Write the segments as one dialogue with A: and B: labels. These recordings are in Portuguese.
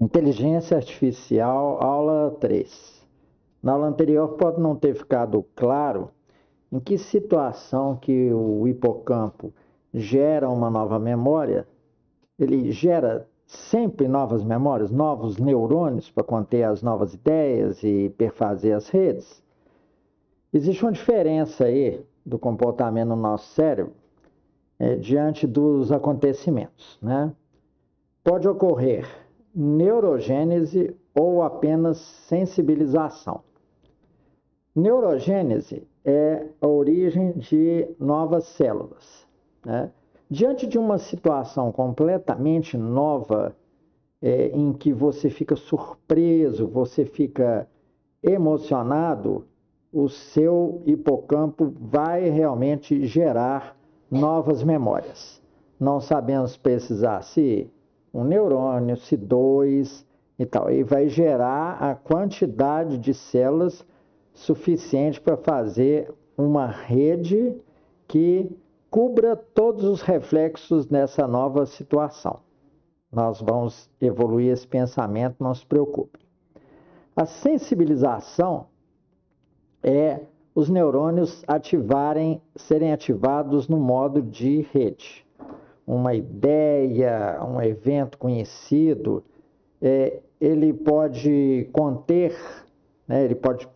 A: Inteligência Artificial, aula 3. Na aula anterior pode não ter ficado claro em que situação que o hipocampo gera uma nova memória. Ele gera sempre novas memórias, novos neurônios para conter as novas ideias e perfazer as redes. Existe uma diferença aí do comportamento no nosso cérebro diante dos acontecimentos, né? Pode ocorrer neurogênese ou apenas sensibilização. Neurogênese é a origem de novas células, né? Diante de uma situação completamente nova, em que você fica surpreso, você fica emocionado, o seu hipocampo vai realmente gerar novas memórias. Não sabemos precisar se um neurônio, se dois e tal. E vai gerar a quantidade de células suficiente para fazer uma rede que cubra todos os reflexos nessa nova situação. Nós vamos evoluir esse pensamento, não se preocupe. A sensibilização é os neurônios serem ativados no modo de rede. Uma ideia, um evento conhecido, ele pode conter, né, ele pode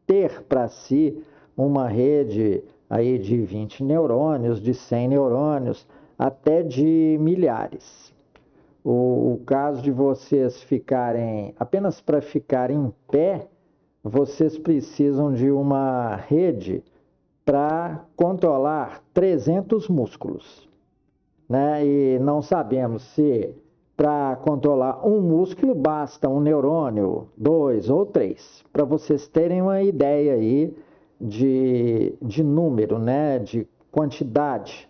A: ter para si uma rede aí de 20 neurônios, de 100 neurônios, até de milhares. O caso de vocês ficarem, apenas para ficar em pé, vocês precisam de uma rede para controlar 300 músculos, né? E não sabemos se para controlar um músculo basta um neurônio, 2 ou 3, para vocês terem uma ideia aí de número, né? De quantidade,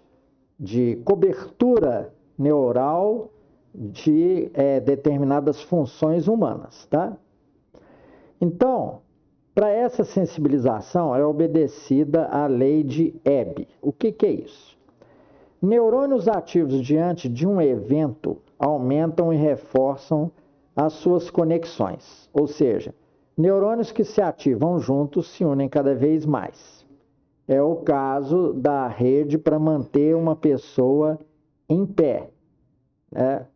A: de cobertura neural de determinadas funções humanas, tá? Então, para essa sensibilização é obedecida a lei de Hebb. O que é isso? Neurônios ativos diante de um evento aumentam e reforçam as suas conexões, ou seja, neurônios que se ativam juntos se unem cada vez mais. É o caso da rede para manter uma pessoa em pé, né?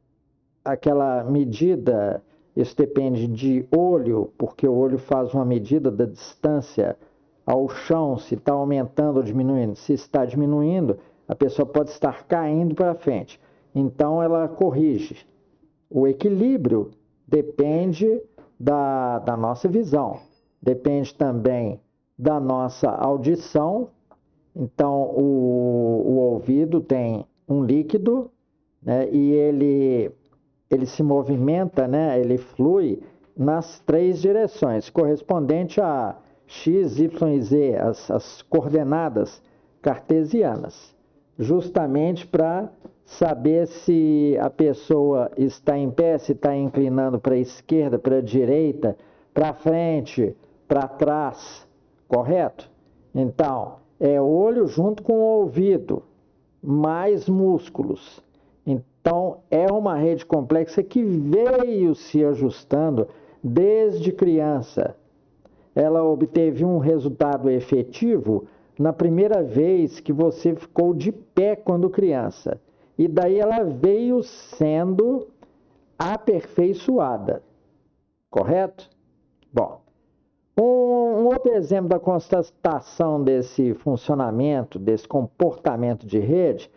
A: Aquela medida, isso depende de olho, porque o olho faz uma medida da distância ao chão, se está aumentando ou diminuindo. Se está diminuindo, a pessoa pode estar caindo para frente. Então, ela corrige. O equilíbrio depende da nossa visão, depende também da nossa audição. Então, o ouvido tem um líquido, né, e ele se movimenta, né, ele flui nas 3 direções, correspondente a X, Y e Z, as coordenadas cartesianas, justamente para saber se a pessoa está em pé, se está inclinando para a esquerda, para a direita, para frente, para trás, correto? Então, é olho junto com o ouvido, mais músculos. Então, é uma rede complexa que veio se ajustando desde criança. Ela obteve um resultado efetivo na primeira vez que você ficou de pé quando criança. E daí ela veio sendo aperfeiçoada. Correto? Bom, um outro exemplo da constatação desse funcionamento, desse comportamento de rede,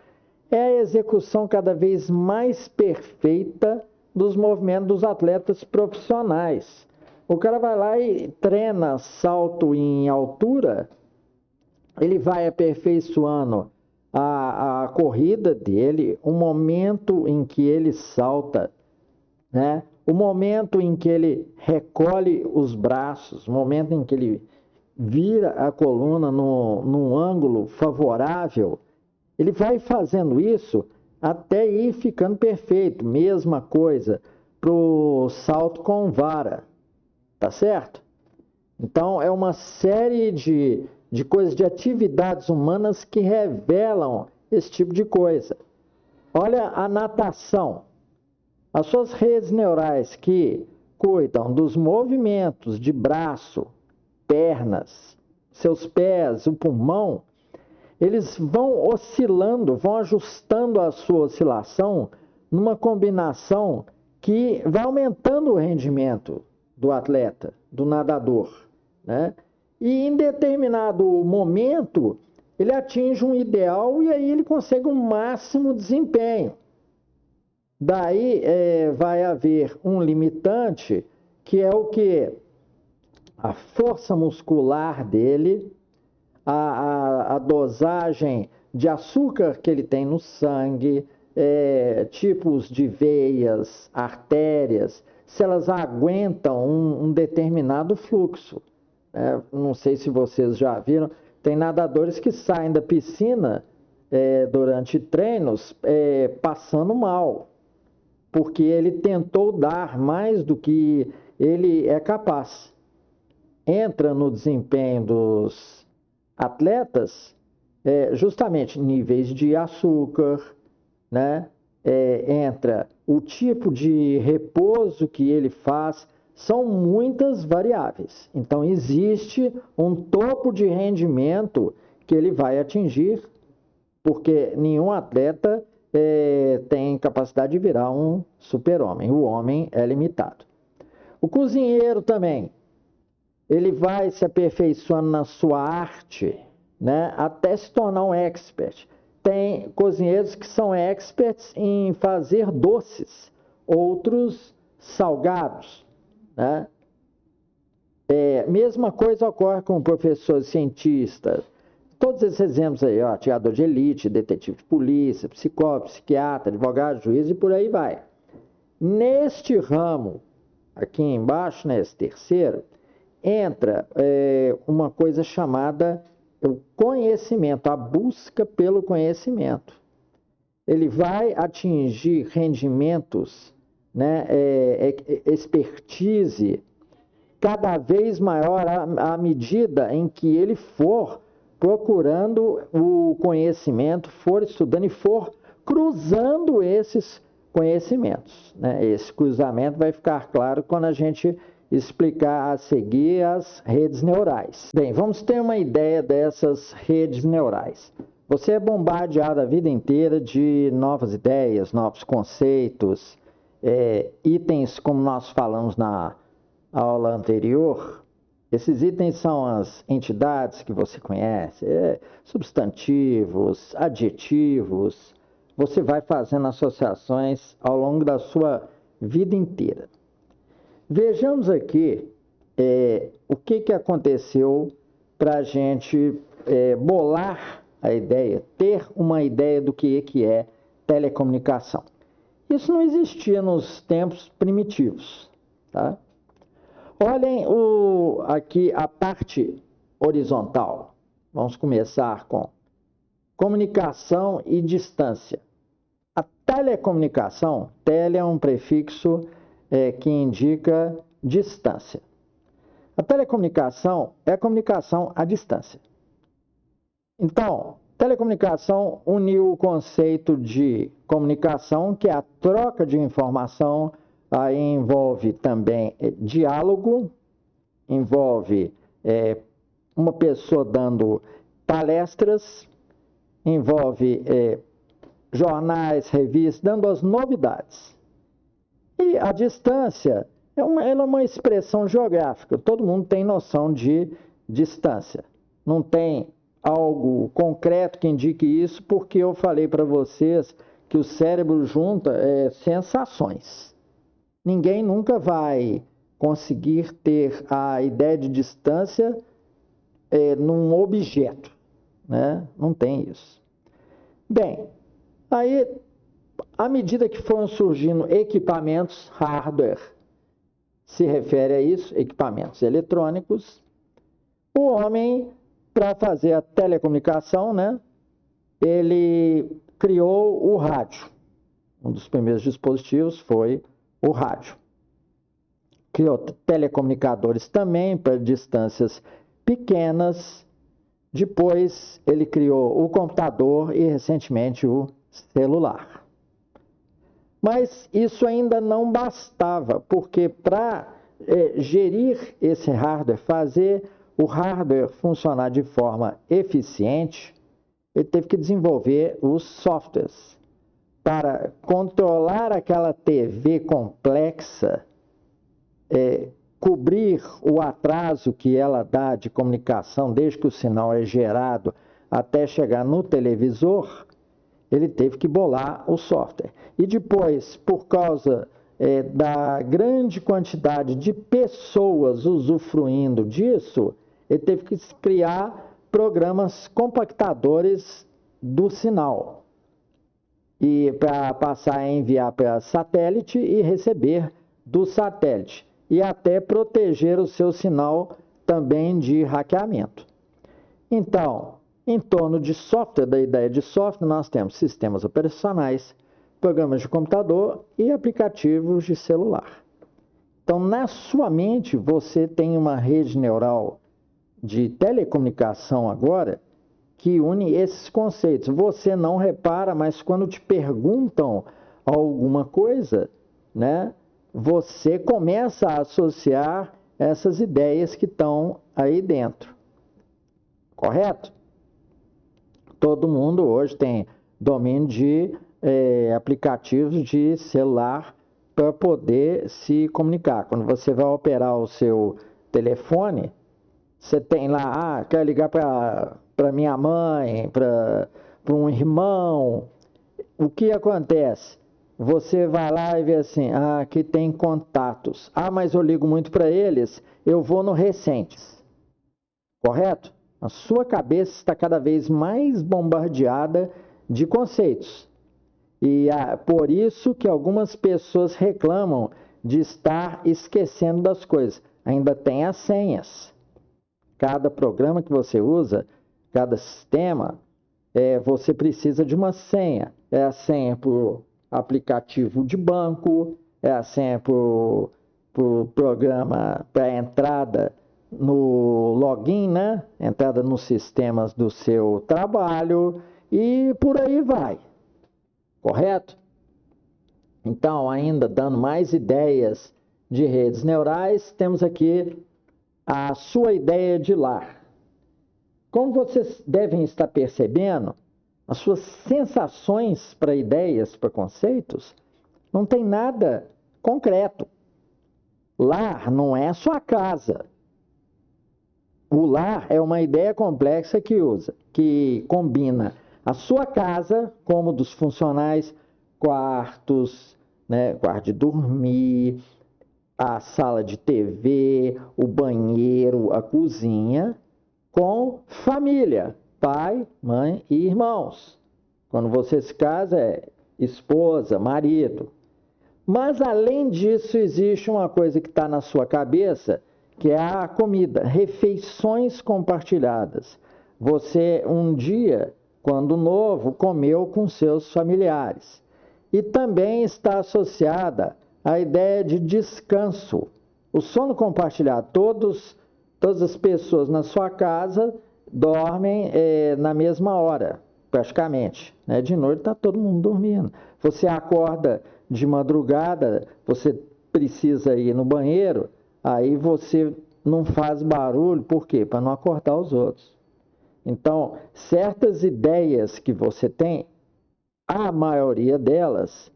A: é a execução cada vez mais perfeita dos movimentos dos atletas profissionais. O cara vai lá e treina salto em altura, ele vai aperfeiçoando a corrida dele, o momento em que ele salta, né? O momento em que ele recolhe os braços, o momento em que ele vira a coluna num ângulo favorável. Ele vai fazendo isso até ir ficando perfeito. Mesma coisa para o salto com vara, tá certo? Então, é uma série de coisas, de atividades humanas que revelam esse tipo de coisa. Olha a natação. As suas redes neurais que cuidam dos movimentos de braço, pernas, seus pés, o pulmão, eles vão oscilando, vão ajustando a sua oscilação numa combinação que vai aumentando o rendimento do atleta, do nadador, né? E em determinado momento, ele atinge um ideal e aí ele consegue um máximo desempenho. Daí vai haver um limitante, que é o que? A força muscular dele, a dosagem de açúcar que ele tem no sangue, tipos de veias, artérias, se elas aguentam um determinado fluxo. Não sei se vocês já viram, tem nadadores que saem da piscina durante treinos passando mal, porque ele tentou dar mais do que ele é capaz. Entra no desempenho dos atletas justamente níveis de açúcar, né? Entra o tipo de repouso que ele faz, são muitas variáveis. Então, existe um topo de rendimento que ele vai atingir, porque nenhum atleta tem capacidade de virar um super-homem. O homem é limitado. O cozinheiro também, ele vai se aperfeiçoando na sua arte, né, até se tornar um expert. Tem cozinheiros que são experts em fazer doces, outros salgados, né? Mesma coisa ocorre com professores cientistas. Todos esses exemplos aí, ó, atirador de elite, detetive de polícia, psicólogo, psiquiatra, advogado, juiz e por aí vai. Neste ramo, aqui embaixo, nesse terceiro, entra uma coisa chamada o conhecimento, a busca pelo conhecimento. Ele vai atingir rendimentos, né, expertise cada vez maior à medida em que ele for procurando o conhecimento, for estudando e for cruzando esses conhecimentos, né? Esse cruzamento vai ficar claro quando a gente explicar a seguir as redes neurais. Bem, vamos ter uma ideia dessas redes neurais. Você é bombardeado a vida inteira de novas ideias, novos conceitos, itens como nós falamos na aula anterior. Esses itens são as entidades que você conhece, substantivos, adjetivos. Você vai fazendo associações ao longo da sua vida inteira. Vejamos aqui o que aconteceu para a gente bolar a ideia, ter uma ideia do que é telecomunicação. Isso não existia nos tempos primitivos, tá? Olhem aqui a parte horizontal. Vamos começar com comunicação e distância. A telecomunicação, tele é um prefixo que indica distância. A telecomunicação é a comunicação à distância. Então, telecomunicação uniu o conceito de comunicação, que é a troca de informação, aí envolve também diálogo, envolve uma pessoa dando palestras, envolve jornais, revistas, dando as novidades. E a distância ela é uma expressão geográfica, todo mundo tem noção de distância. Não tem algo concreto que indique isso, porque eu falei para vocês que o cérebro junta sensações. Ninguém nunca vai conseguir ter a ideia de distância num objeto, né? Não tem isso. Bem, aí, à medida que foram surgindo equipamentos, hardware, se refere a isso, equipamentos eletrônicos, o homem, para fazer a telecomunicação, né, ele criou o rádio. Um dos primeiros dispositivos foi o rádio. Criou telecomunicadores também para distâncias pequenas. Depois ele criou o computador e recentemente o celular. Mas isso ainda não bastava, porque para gerir esse hardware, fazer o hardware funcionar de forma eficiente, ele teve que desenvolver os softwares para controlar aquela TV complexa, cobrir o atraso que ela dá de comunicação desde que o sinal é gerado até chegar no televisor. Ele teve que bolar o software. E depois, por causa da grande quantidade de pessoas usufruindo disso, ele teve que criar programas compactadores do sinal. E para passar a enviar para satélite e receber do satélite. E até proteger o seu sinal também de hackeamento. Então, em torno de software, da ideia de software, nós temos sistemas operacionais, programas de computador e aplicativos de celular. Então, na sua mente, você tem uma rede neural de telecomunicação agora que une esses conceitos. Você não repara, mas quando te perguntam alguma coisa, né, você começa a associar essas ideias que estão aí dentro. Correto? Todo mundo hoje tem domínio de aplicativos de celular para poder se comunicar. Quando você vai operar o seu telefone, você tem lá, quer ligar para minha mãe, para um irmão. O que acontece? Você vai lá e vê assim, aqui tem contatos. Mas eu ligo muito para eles, eu vou no recentes. Correto? A sua cabeça está cada vez mais bombardeada de conceitos. E por isso que algumas pessoas reclamam de estar esquecendo das coisas. Ainda tem as senhas. Cada programa que você usa, cada sistema, você precisa de uma senha. É a senha para o aplicativo de banco, é a senha para o programa, para a entrada no login, né? Entrada nos sistemas do seu trabalho e por aí vai. Correto? Então, ainda dando mais ideias de redes neurais, temos aqui a sua ideia de lar. Como vocês devem estar percebendo, as suas sensações para ideias, para conceitos, não tem nada concreto. Lar não é sua casa. O lar é uma ideia complexa que combina a sua casa, como dos funcionais, quartos, né, quarto de dormir, a sala de TV, o banheiro, a cozinha, com família, pai, mãe e irmãos. Quando você se casa, é esposa, marido. Mas, além disso, existe uma coisa que está na sua cabeça, que é a comida, refeições compartilhadas. Você, um dia, quando novo, comeu com seus familiares. E também está associada a ideia de descanso. O sono compartilhado, todas as pessoas na sua casa dormem na mesma hora, praticamente. Né? De noite está todo mundo dormindo. Você acorda de madrugada, você precisa ir no banheiro, aí você não faz barulho, por quê? Para não acordar os outros. Então, certas ideias que você tem, a maioria delas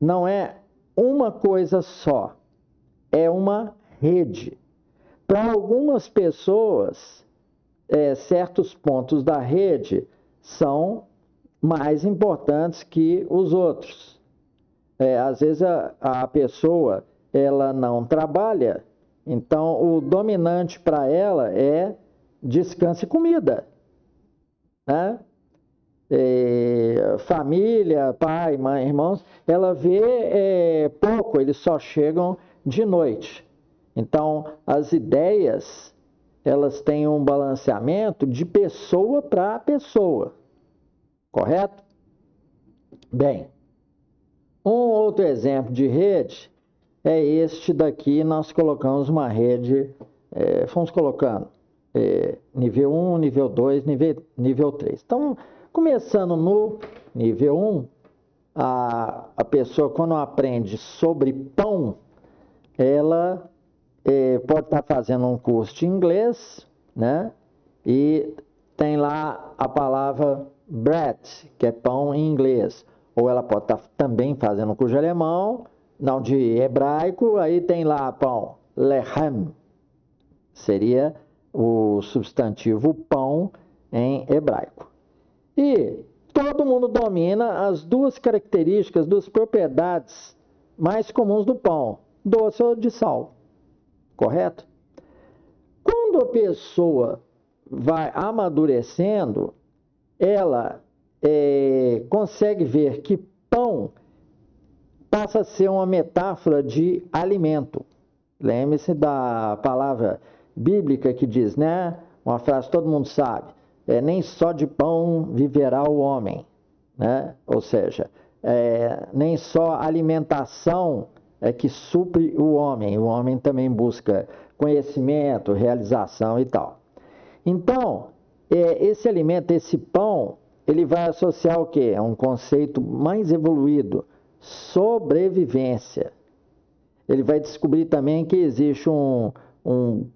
A: não é uma coisa só, é uma rede. Para algumas pessoas, certos pontos da rede são mais importantes que os outros. Às vezes a pessoa ela não trabalha, então o dominante para ela é descanso e comida. Né? Família, pai, mãe, irmãos, ela vê pouco, eles só chegam de noite. Então, as ideias, elas têm um balanceamento de pessoa para pessoa, correto? Bem, um outro exemplo de rede é este daqui, nós colocamos uma rede, fomos colocando nível 1, nível 2, nível 3. Então, começando no nível 1, a pessoa, quando aprende sobre pão, ela pode estar fazendo um curso de inglês, né? E tem lá a palavra bread, que é pão em inglês. Ou ela pode estar também fazendo um curso de alemão, não, de hebraico, aí tem lá pão, lechem, seria o substantivo pão em hebraico. E todo mundo domina as duas características, duas propriedades mais comuns do pão, doce ou de sal, correto? Quando a pessoa vai amadurecendo, ela consegue ver que pão passa a ser uma metáfora de alimento. Lembre-se da palavra bíblica que diz, né? Uma frase que todo mundo sabe, nem só de pão viverá o homem, né? Ou seja, nem só alimentação é que supre o homem também busca conhecimento, realização e tal. Então, esse alimento, esse pão, ele vai associar o quê? A um conceito mais evoluído, sobrevivência. Ele vai descobrir também que existe um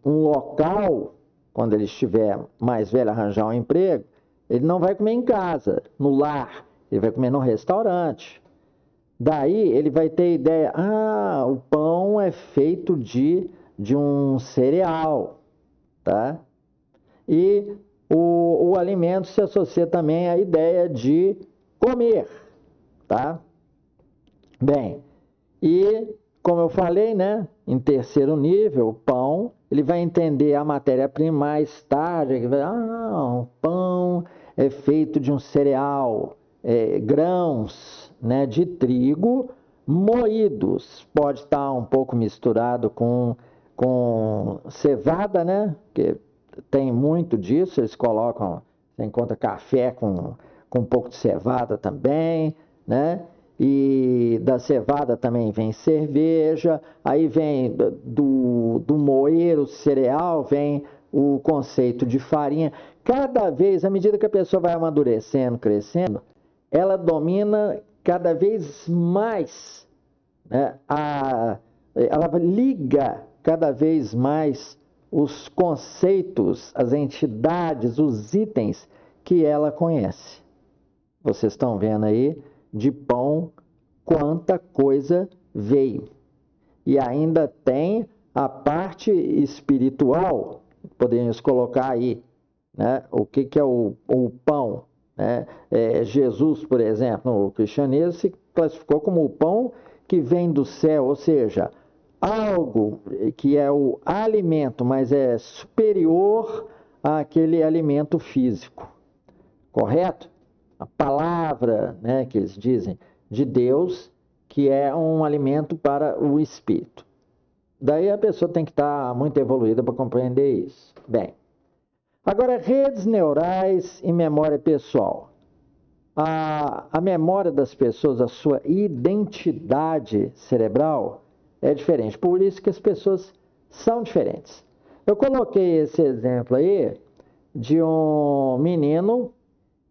A: local, quando ele estiver mais velho, arranjar um emprego, ele não vai comer em casa, no lar, ele vai comer no restaurante. Daí ele vai ter ideia, o pão é feito de um cereal, tá? E o alimento se associa também à ideia de comer, tá? Bem, e como eu falei, né, em terceiro nível, o pão, ele vai entender a matéria-prima mais tarde, o pão é feito de um cereal, grãos, né, de trigo moídos, pode estar um pouco misturado com cevada, né, que tem muito disso, eles colocam, você encontra café com um pouco de cevada também, né? E da cevada também vem cerveja, aí vem do moer o cereal, vem o conceito de farinha. Cada vez, à medida que a pessoa vai amadurecendo, crescendo, ela domina cada vez mais, né? Ela liga cada vez mais os conceitos, as entidades, os itens que ela conhece. Vocês estão vendo aí de pão quanta coisa veio. E ainda tem a parte espiritual, podemos colocar aí, né? O que é o pão, né? Jesus, por exemplo, no cristianismo se classificou como o pão que vem do céu, ou seja, algo que é o alimento, mas é superior àquele alimento físico, correto? A palavra, né, que eles dizem, de Deus, que é um alimento para o espírito. Daí a pessoa tem que estar muito evoluída para compreender isso. Bem, agora redes neurais e memória pessoal. A memória das pessoas, a sua identidade cerebral é diferente. Por isso que as pessoas são diferentes. Eu coloquei esse exemplo aí de um menino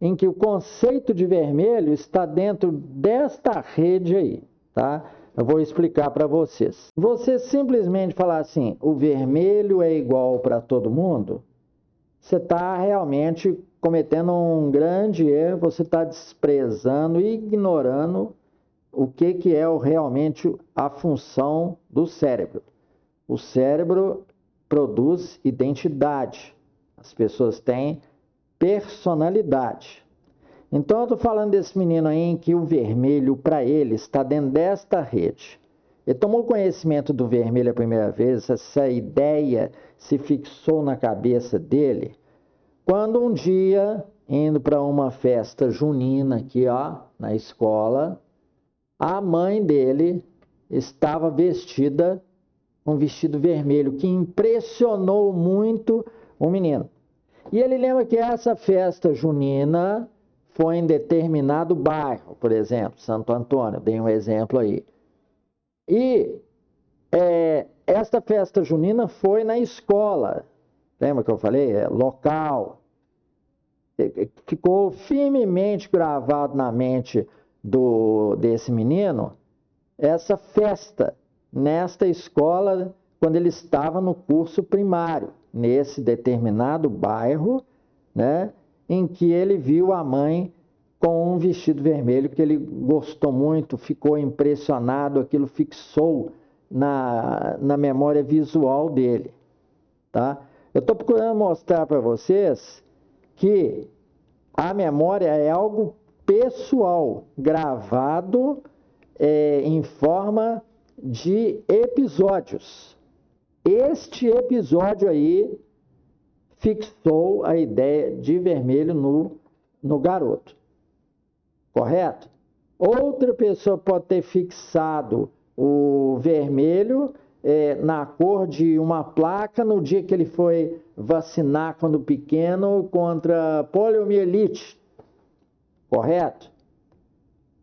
A: em que o conceito de vermelho está dentro desta rede aí, tá? Eu vou explicar para vocês. Você simplesmente falar assim, o vermelho é igual para todo mundo, você está realmente cometendo um grande erro, você está desprezando e ignorando o que é realmente a função do cérebro. O cérebro produz identidade, as pessoas têm personalidade. Então eu estou falando desse menino aí em que o vermelho para ele está dentro desta rede. Ele tomou conhecimento do vermelho a primeira vez, essa ideia se fixou na cabeça dele, quando um dia, indo para uma festa junina aqui, ó, na escola, a mãe dele estava vestida um vestido vermelho que impressionou muito o menino. E ele lembra que essa festa junina foi em determinado bairro, por exemplo, Santo Antônio, dei um exemplo aí. E esta festa junina foi na escola, lembra que eu falei? Local. Ficou firmemente gravado na mente desse menino essa festa nesta escola quando ele estava no curso primário, nesse determinado bairro, né, em que ele viu a mãe com um vestido vermelho que ele gostou muito, ficou impressionado, aquilo fixou na memória visual dele, tá? Eu estou procurando mostrar para vocês que a memória é algo pessoal, gravado em forma de episódios. Este episódio aí fixou a ideia de vermelho no garoto, correto? Outra pessoa pode ter fixado o vermelho na cor de uma placa no dia que ele foi vacinar quando pequeno contra poliomielite, correto?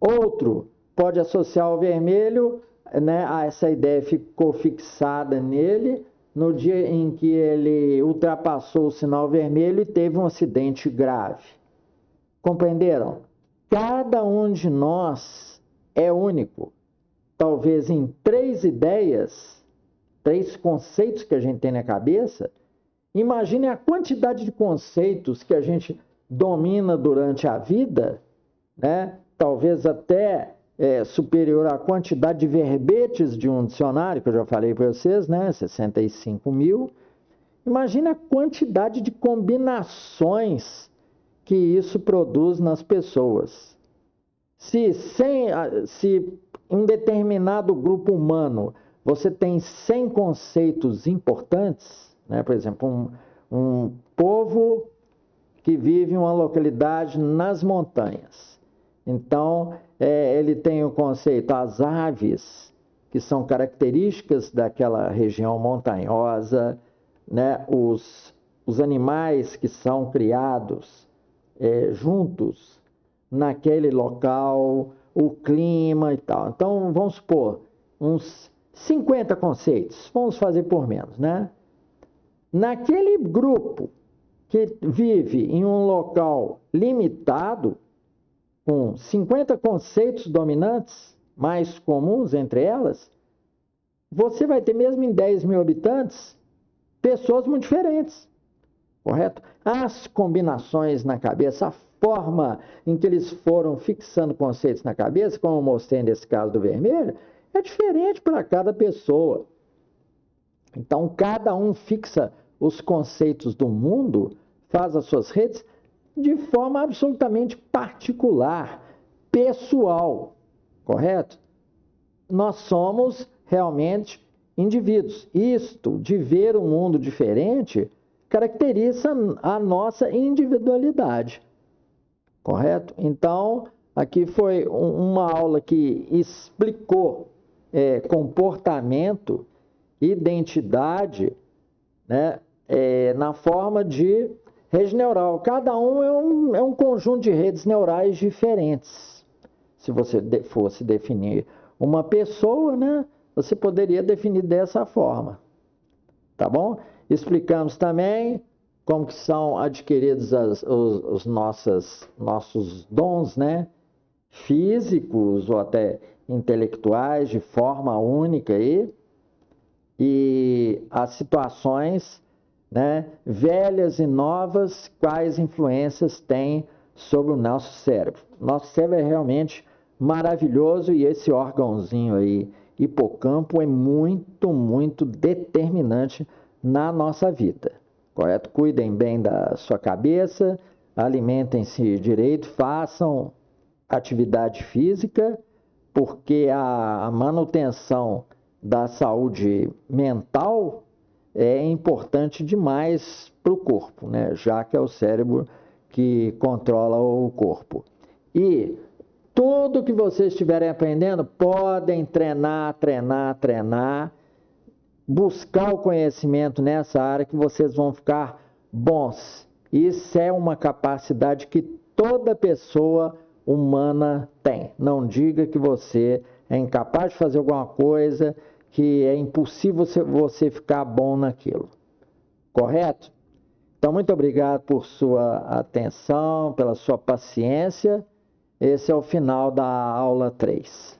A: Outro pode associar o vermelho, né, a essa ideia ficou fixada nele no dia em que ele ultrapassou o sinal vermelho e teve um acidente grave. Compreenderam? Cada um de nós é único. Talvez em 3 ideias, 3 conceitos que a gente tem na cabeça. Imagine a quantidade de conceitos que a gente domina durante a vida, né? Talvez até superior à quantidade de verbetes de um dicionário, que eu já falei para vocês, né? 65 mil. Imagine a quantidade de combinações que isso produz nas pessoas. Se em um determinado grupo humano você tem 100 conceitos importantes, né? Por exemplo, um povo que vive em uma localidade nas montanhas. Então, ele tem o conceito, as aves, que são características daquela região montanhosa, né? Os animais que são criados juntos naquele local, o clima e tal. Então, vamos supor, uns 50 conceitos, vamos fazer por menos, né? Naquele grupo que vive em um local limitado, com 50 conceitos dominantes, mais comuns entre elas, você vai ter, mesmo em 10 mil habitantes, pessoas muito diferentes, correto? As combinações na cabeça, a forma em que eles foram fixando conceitos na cabeça, como eu mostrei nesse caso do vermelho, é diferente para cada pessoa. Então, cada um fixa os conceitos do mundo, faz as suas redes, de forma absolutamente particular, pessoal, correto? Nós somos realmente indivíduos. Isto, de ver um mundo diferente, caracteriza a nossa individualidade, correto? Então, aqui foi uma aula que explicou comportamento, identidade, né, na forma de rede neural. Cada um é um conjunto de redes neurais diferentes. Se você fosse definir uma pessoa, né, você poderia definir dessa forma. Tá bom? Explicamos também como que são adquiridos os nossos dons, né, físicos ou até intelectuais de forma única aí, e as situações, né, velhas e novas, quais influências tem sobre o nosso cérebro. Nosso cérebro é realmente maravilhoso e esse órgãozinho aí, hipocampo, é muito, muito determinante na nossa vida, correto? Cuidem bem da sua cabeça, alimentem-se direito, façam atividade física, porque a manutenção da saúde mental é importante demais para o corpo, né? Já que é o cérebro que controla o corpo. E tudo que vocês estiverem aprendendo, podem treinar, buscar o conhecimento nessa área que vocês vão ficar bons. Isso é uma capacidade que toda pessoa humana tem. Não diga que você é incapaz de fazer alguma coisa, que é impossível você ficar bom naquilo. Correto? Então, muito obrigado por sua atenção, pela sua paciência. Esse é o final da aula 3.